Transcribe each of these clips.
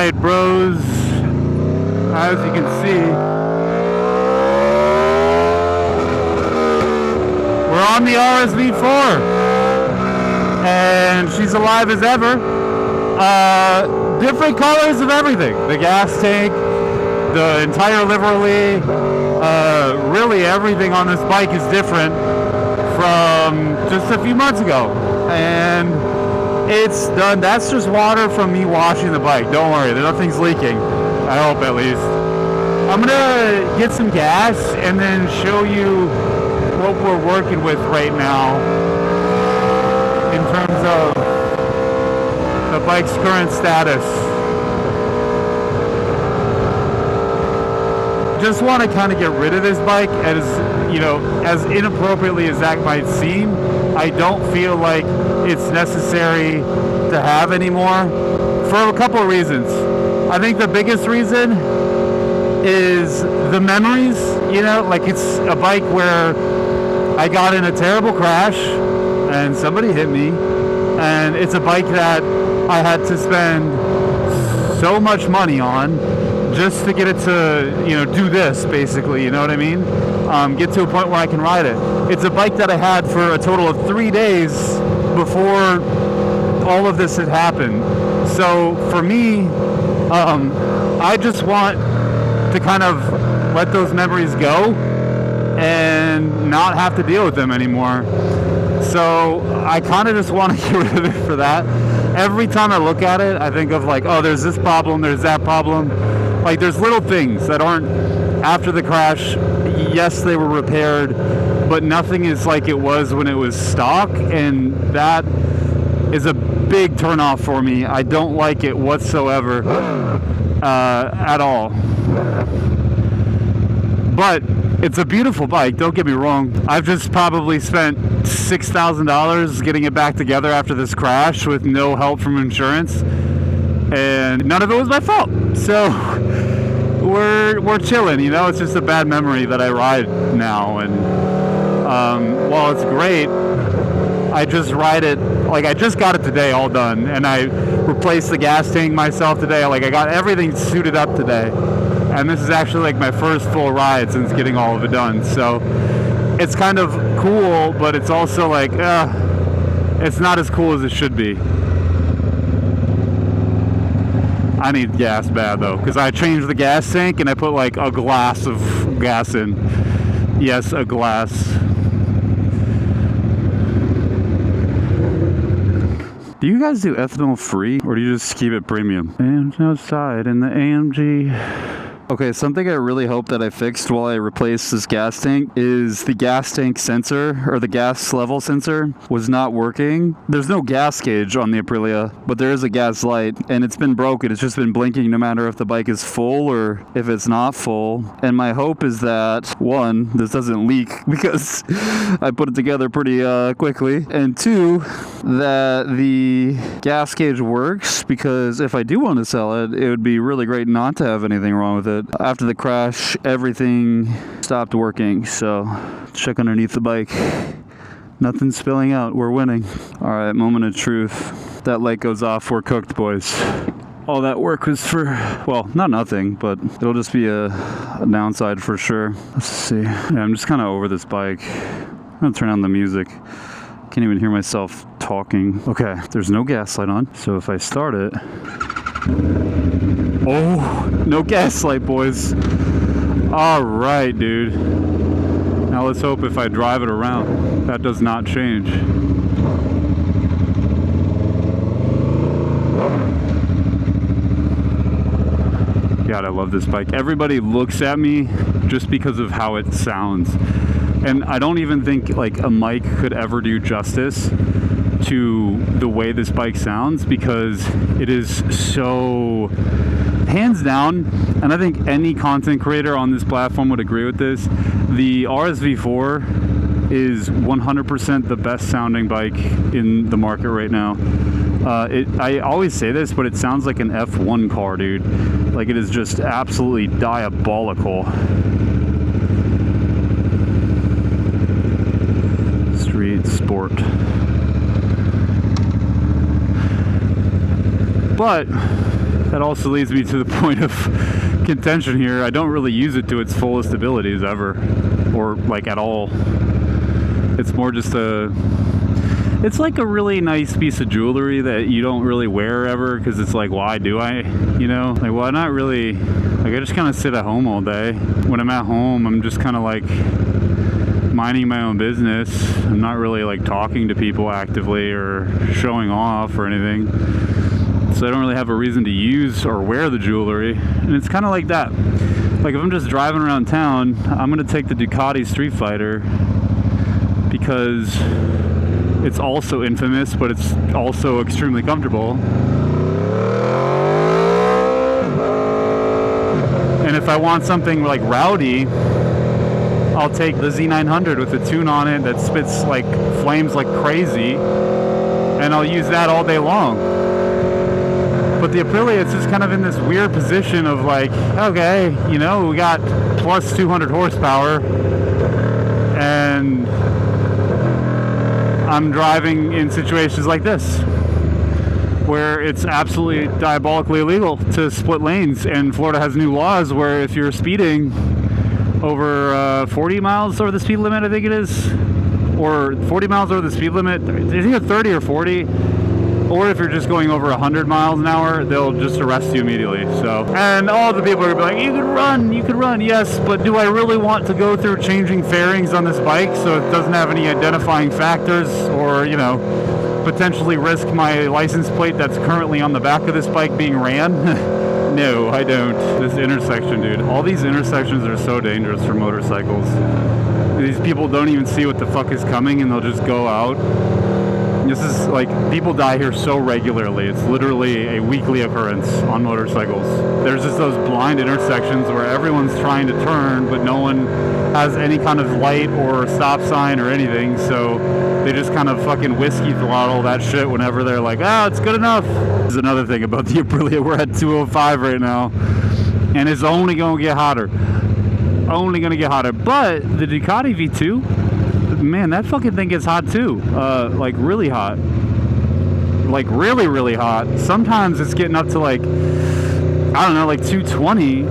Alright, bros, as you can see, we're on the RSV4, and she's alive as ever. Different colors of everything. The gas tank, the entire livery, really everything on this bike is different from just a few months ago. And it's done. That's just water from me washing the bike. Don't worry, nothing's leaking. I hope, at least. I'm gonna get some gas and then show you what we're working with right now in terms of the bike's current status. Just want to kind of get rid of this bike, as you know, as inappropriately as that might seem. I don't feel like it's necessary to have anymore for a couple of reasons. I think the biggest reason is the memories. You know, like, it's a bike where I got in a terrible crash and somebody hit me, and it's a bike that I had to spend so much money on just to get it to, you know, do this, basically, you know what I mean? Get to a point where I can ride it. It's a bike that I had for a total of 3 days before all of this had happened. So for me, I just want to kind of let those memories go and not have to deal with them anymore. So I kind of just want to get rid of it for that. Every time I look at it, I think of like, oh, there's this problem, there's that problem. Like, there's little things that aren't after the crash. Yes, they were repaired, but nothing is like it was when it was stock, and that is a big turnoff for me. I don't like it whatsoever, at all. But it's a beautiful bike, don't get me wrong. I've just probably spent $6,000 getting it back together after this crash with no help from insurance, and none of it was my fault. So we're chilling, you know. It's just a bad memory that I ride now, and while it's great, I just ride it like I just got it today, all done, and I replaced the gas tank myself today. Like, I got everything suited up today, and this is actually like my first full ride since getting all of it done. So it's kind of cool, but it's also like, it's not as cool as it should be. I need gas bad though, because I changed the gas tank and I put like a glass of gas in. Yes, a glass. Do you guys do ethanol free, or do you just keep it premium? And outside in the AMG. Okay, something I really hope that I fixed while I replaced this gas tank is the gas tank sensor, or the gas level sensor, was not working. There's no gas gauge on the Aprilia, but there is a gas light, and it's been broken. It's just been blinking no matter if the bike is full or if it's not full. And my hope is that, one, this doesn't leak because I put it together pretty quickly, and two, that the gas gauge works, because if I do want to sell it, it would be really great not to have anything wrong with it. After the crash, everything stopped working, so check underneath the bike. Nothing spilling out. We're winning. All right, moment of truth. That light goes off. We're cooked, boys. All that work was for, well, not nothing, but it'll just be a downside for sure. Let's see. Yeah, I'm just kind of over this bike. I'm gonna turn on the music. Can't even hear myself talking. Okay, there's no gas light on, so if I start it... Oh, no gas light, boys. All right, dude. Now let's hope if I drive it around, that does not change. God, I love this bike. Everybody looks at me just because of how it sounds. And I don't even think like a mic could ever do justice to the way this bike sounds, because it is so, hands down, and I think any content creator on this platform would agree with this, the RSV4 is 100% the best sounding bike in the market right now. I always say this, but it sounds like an F1 car, dude. Like, it is just absolutely diabolical. Street sport. But that also leads me to the point of contention here. I don't really use it to its fullest abilities ever, or like at all. It's more just it's like a really nice piece of jewelry that you don't really wear ever, because it's like, why do I? You know, like, well, not really. Like, I just kind of sit at home all day. When I'm at home, I'm just kind of like minding my own business. I'm not really like talking to people actively or showing off or anything. So I don't really have a reason to use or wear the jewelry. And it's kind of like that. Like, if I'm just driving around town, I'm going to take the Ducati Street Fighter because it's also infamous, but it's also extremely comfortable. And if I want something like rowdy, I'll take the Z900 with a tune on it that spits like flames like crazy, and I'll use that all day long. But the Aprilia is just kind of in this weird position of like, okay, you know, we got plus 200 horsepower, and I'm driving in situations like this where it's absolutely diabolically illegal to split lanes, and Florida has new laws where if you're speeding over 40 miles over the speed limit, I think it is, or 40 miles over the speed limit, it's either 30 or 40, or if you're just going over 100 miles an hour, they'll just arrest you immediately. So, and all the people are gonna be like, you can run, yes, but do I really want to go through changing fairings on this bike so it doesn't have any identifying factors, or, you know, potentially risk my license plate that's currently on the back of this bike being ran? No, I don't. This intersection, dude. All these intersections are so dangerous for motorcycles. These people don't even see what the fuck is coming, and they'll just go out. This is like, people die here so regularly. It's literally a weekly occurrence on motorcycles. There's just those blind intersections where everyone's trying to turn, but no one has any kind of light or stop sign or anything. So they just kind of fucking whiskey throttle that shit whenever they're like, ah, it's good enough. There's another thing about the Aprilia. We're at 205 right now, and it's only going to get hotter. Only going to get hotter. But the Ducati V2, man, that fucking thing gets hot too. Like really hot. Like really, really hot. Sometimes it's getting up to like, I don't know, like 220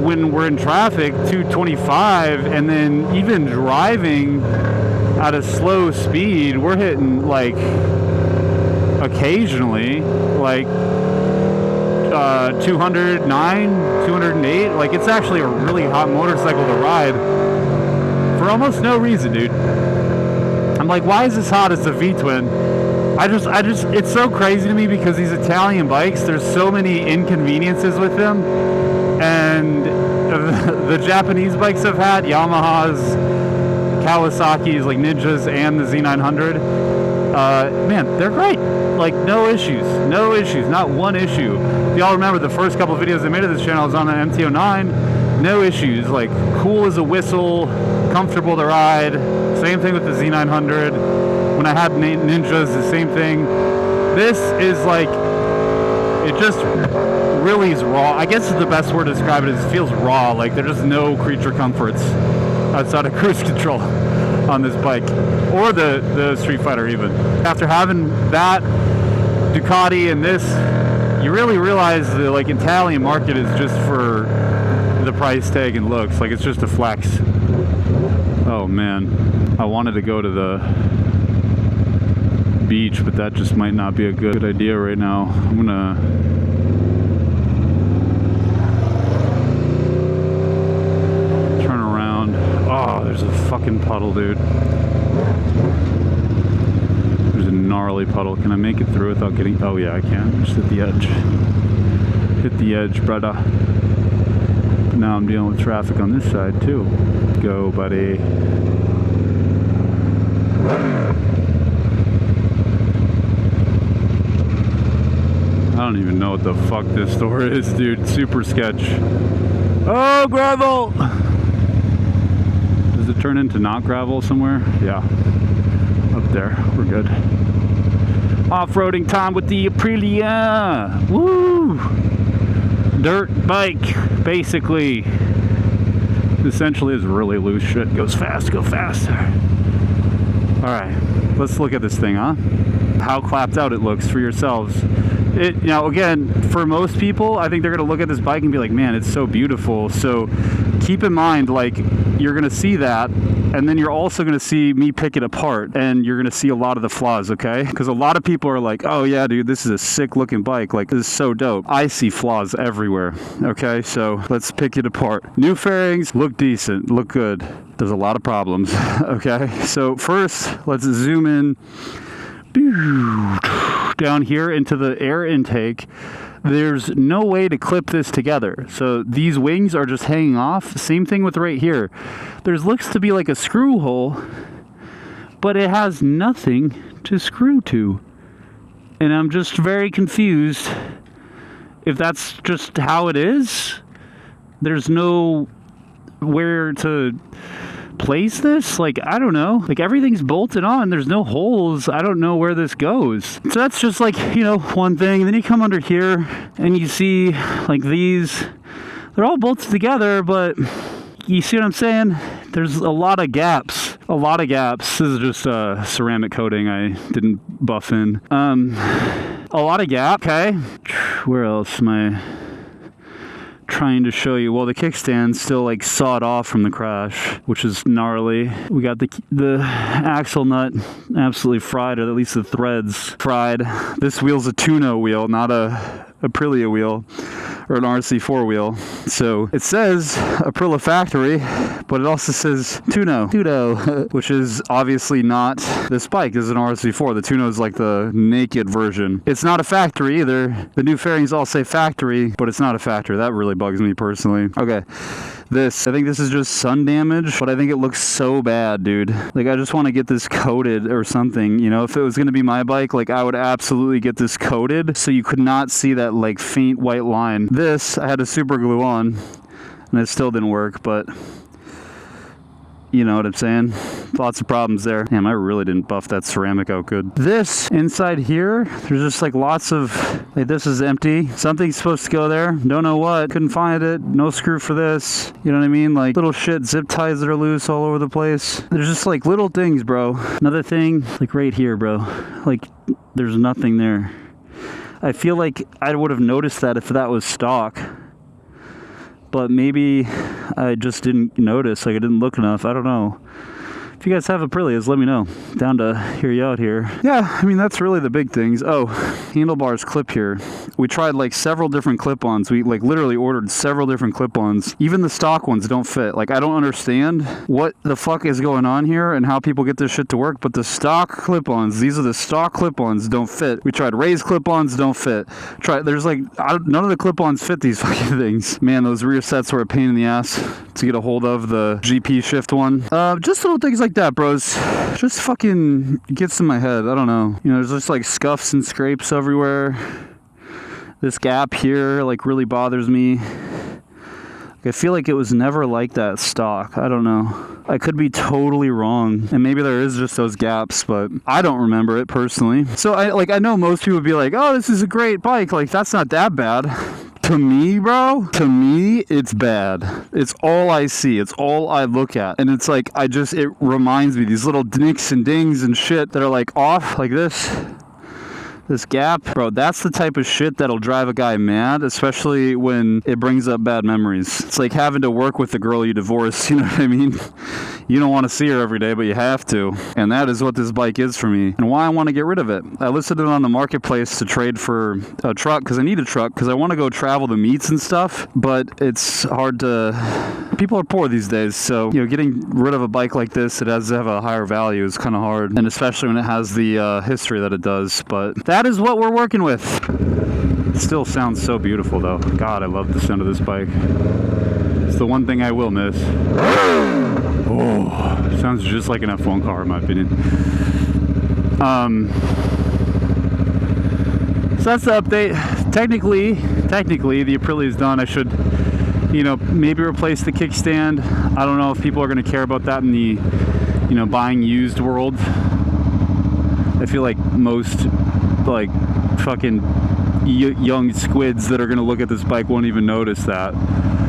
when we're in traffic, 225, and then even driving at a slow speed, we're hitting like occasionally like 209, 208. Like, it's actually a really hot motorcycle to ride for almost no reason, dude. I'm like, why is this hot as a V-twin? I just, it's so crazy to me because these Italian bikes, there's so many inconveniences with them, and the Japanese bikes I've had, Yamahas, Kawasaki's, like Ninjas, and the Z900, man, they're great. Like, no issues, not one issue. If y'all remember the first couple of videos I made of this channel, I was on the MT-09, no issues, like cool as a whistle, comfortable to ride. Same thing with the Z900. When I had Ninjas, the same thing. This is like, it just really is raw. I guess the best word to describe it is it feels raw. Like, there's just no creature comforts outside of cruise control on this bike, or the Street Fighter even. After having that Ducati and this, you really realize the like Italian market is just for the price tag and looks. Like, it's just a flex. Oh man, I wanted to go to the beach, but that just might not be a good idea right now. I'm gonna turn around. Oh, there's a fucking puddle, dude. There's a gnarly puddle. Can I make it through without getting... Oh yeah, I can. Just hit the edge. Hit the edge, brother. Now I'm dealing with traffic on this side too. Go, buddy. I don't even know what the fuck this store is, dude. Super sketch. Oh, gravel! Does it turn into not gravel somewhere? Yeah. Up there. We're good. Off-roading time with the Aprilia. Woo! Dirt bike, basically. Essentially is really loose shit. Goes fast, go faster. Alright. let's look at this thing, huh? How clapped out it looks for yourselves. Now, again, for most people, I think they're going to look at this bike and be like, man, it's so beautiful. So keep in mind, like, you're going to see that, and then you're also going to see me pick it apart, and you're going to see a lot of the flaws, okay? Because a lot of people are like, oh, yeah, dude, this is a sick-looking bike. Like, this is so dope. I see flaws everywhere, okay? So let's pick it apart. New fairings look decent, look good. There's a lot of problems, okay? So first, let's zoom in down here into the air intake. There's no way to clip this together, so these wings are just hanging off. Same thing with right here. There's looks to be like a screw hole, but it has nothing to screw to, and I'm just very confused if that's just how it is. There's no where to place this. Like, I don't know, like everything's bolted on, there's no holes. I don't know where this goes. So that's just like, you know, one thing. And then you come under here and you see like these, they're all bolted together, but you see what I'm saying? There's a lot of gaps. This is just ceramic coating I didn't buff in. A lot of gap. Okay, where else am I trying to show you? Well, the kickstand's still like sawed off from the crash, which is gnarly. We got the axle nut absolutely fried, or at least the threads fried. This wheel's a Tuno wheel, not a Aprilia wheel or an RSV4 wheel. So it says Aprilia factory, but it also says Tuno, which is obviously not this bike. This is an RSV4. The Tuno is like the naked version. It's not a factory either. The new fairings all say factory, but it's not a factory. That really bugs me personally. Okay. I think this is just sun damage, but I think it looks so bad, dude. Like, I just want to get this coated or something. You know, if it was going to be my bike, like, I would absolutely get this coated so you could not see that, like, faint white line. This, I had to super glue on, and it still didn't work, but you know what I'm saying? Lots of problems there. Damn, I really didn't buff that ceramic out good. This, inside here, there's just like lots of, like, this is empty. Something's supposed to go there. Don't know what. Couldn't find it. No screw for this. You know what I mean? Like little shit, zip ties that are loose all over the place. There's just like little things, bro. Another thing, like right here, bro. Like, there's nothing there. I feel like I would have noticed that if that was stock. But maybe I just didn't notice, like I didn't look enough. I don't know. If you guys have Aprilias, let me know. Down to hear you out here. Yeah, I mean, that's really the big things. Oh, handlebars clip here. We tried like several different clip-ons. We like literally ordered several different clip-ons. Even the stock ones don't fit. Like, I don't understand what the fuck is going on here and how people get this shit to work, but the stock clip-ons, these are the stock clip-ons, don't fit. We tried raised clip-ons, don't fit. There's like, none of the clip-ons fit these fucking things. Man, those rear sets were a pain in the ass to get a hold of, the GP shift one. Just little things like that, bros. Just fucking gets in my head. I don't know. You know, there's just like scuffs and scrapes everywhere. This gap here like really bothers me. Like, I feel like it was never like that stock. I don't know. I could be totally wrong, and maybe there is just those gaps, but I don't remember it personally. So I know most people would be like, oh, this is a great bike. Like, that's not that bad. To me, bro, it's bad. It's all I see. It's all I look at. And it's like, it reminds me, these little nicks and dings and shit that are like off like this. This gap, bro, that's the type of shit that'll drive a guy mad, especially when it brings up bad memories. It's like having to work with the girl you divorced, you know what I mean? You don't want to see her every day, but you have to. And that is what this bike is for me, and why I want to get rid of it. I listed it on the marketplace to trade for a truck, because I need a truck, because I want to go travel the meets and stuff, but it's hard to... People are poor these days, so, you know, getting rid of a bike like this, it has to have a higher value, is kind of hard, and especially when it has the history that it does, but that is what we're working with. It still sounds so beautiful, though. God, I love the sound of this bike. It's the one thing I will miss. Oh, it sounds just like an F1 car, in my opinion. So that's the update. Technically, the Aprilia is done. I should, you know, maybe replace the kickstand. I don't know if people are going to care about that in the, you know, buying used world. I feel like most, like, fucking young squids that are going to look at this bike won't even notice that.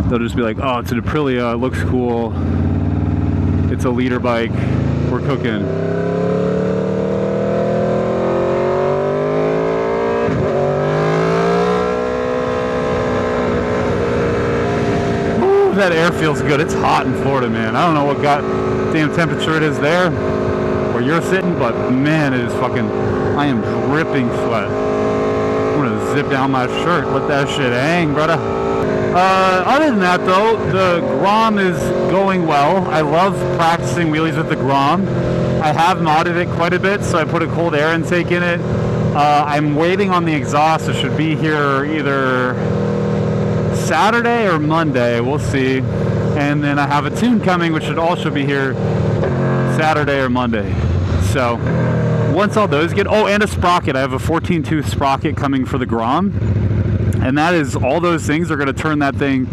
They'll just be like, oh, it's an Aprilia, it looks cool, it's a leader bike, we're cooking. that air feels good. It's hot in Florida, man. I don't know what goddamn temperature it is there where you're sitting, but man, it is fucking, I am dripping sweat. I'm gonna zip down my shirt, let that shit hang, brother. Other than that though, the Grom is going well. I love practicing wheelies with the Grom. I have modded it quite a bit, so I put a cold air intake in it. I'm waiting on the exhaust. It should be here either Saturday or Monday, we'll see. And then I have a tune coming, which should also be here Saturday or Monday. So once all those get, oh, and a sprocket. I have a 14 tooth sprocket coming for the Grom, and that is, all those things are going to turn that thing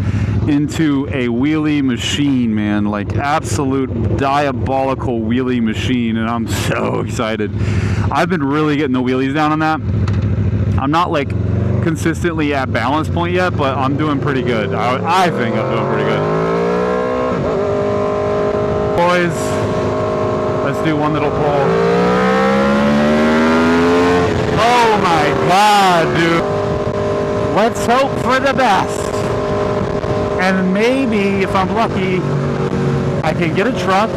into a wheelie machine, man. Like absolute diabolical wheelie machine, and I'm so excited. I've been really getting the wheelies down on that. I'm not like consistently at balance point yet, but I'm doing pretty good. I think I'm doing pretty good. Boys, let's do one little pull. Oh my god, dude. Let's hope for the best. And maybe, if I'm lucky, I can get a truck,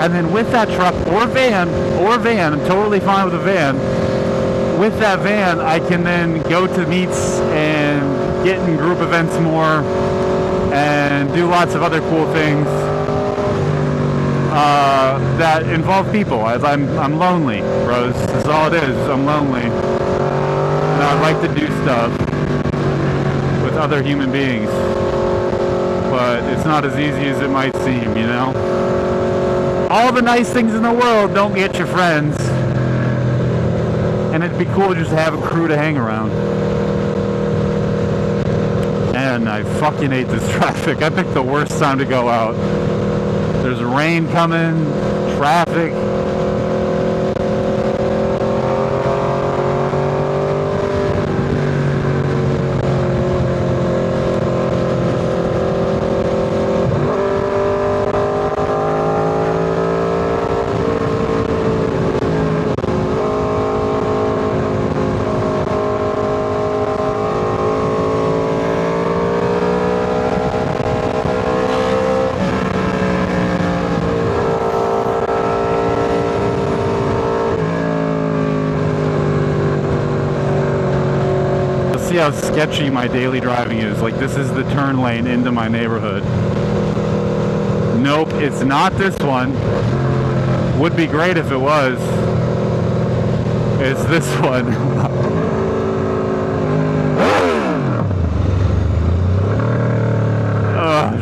and then with that truck, or van, I'm totally fine with a van. With that van, I can then go to meets and get in group events more, and do lots of other cool things that involve people. As I'm lonely, bros. That's all it is. I'm lonely, and I'd like to do stuff with other human beings, but it's not as easy as it might seem, you know? All the nice things in the world don't get you friends, and it'd be cool just to have a crew to hang around. And I fucking hate this traffic. I picked the worst time to go out. There's rain coming, traffic. See how sketchy my daily driving is. Like, this is the turn lane into my neighborhood. Nope, it's not this one. Would be great if it was. It's this one.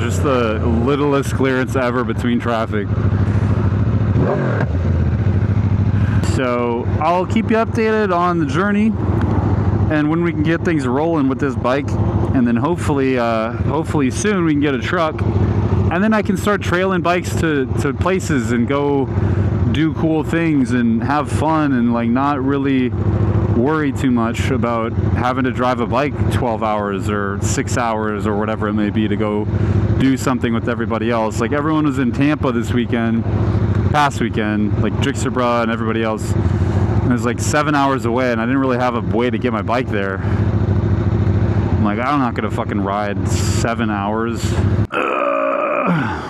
Just the littlest clearance ever between traffic. So I'll keep you updated on the journey and when we can get things rolling with this bike, and then hopefully soon we can get a truck, and then I can start trailing bikes to places and go do cool things and have fun, and like not really worry too much about having to drive a bike 12 hours or 6 hours or whatever it may be to go do something with everybody else. Like, everyone was in Tampa this weekend, past weekend, like Jixabra and everybody else. It was like 7 hours away, and I didn't really have a way to get my bike there. I'm like, I'm not gonna fucking ride 7 hours. Ugh.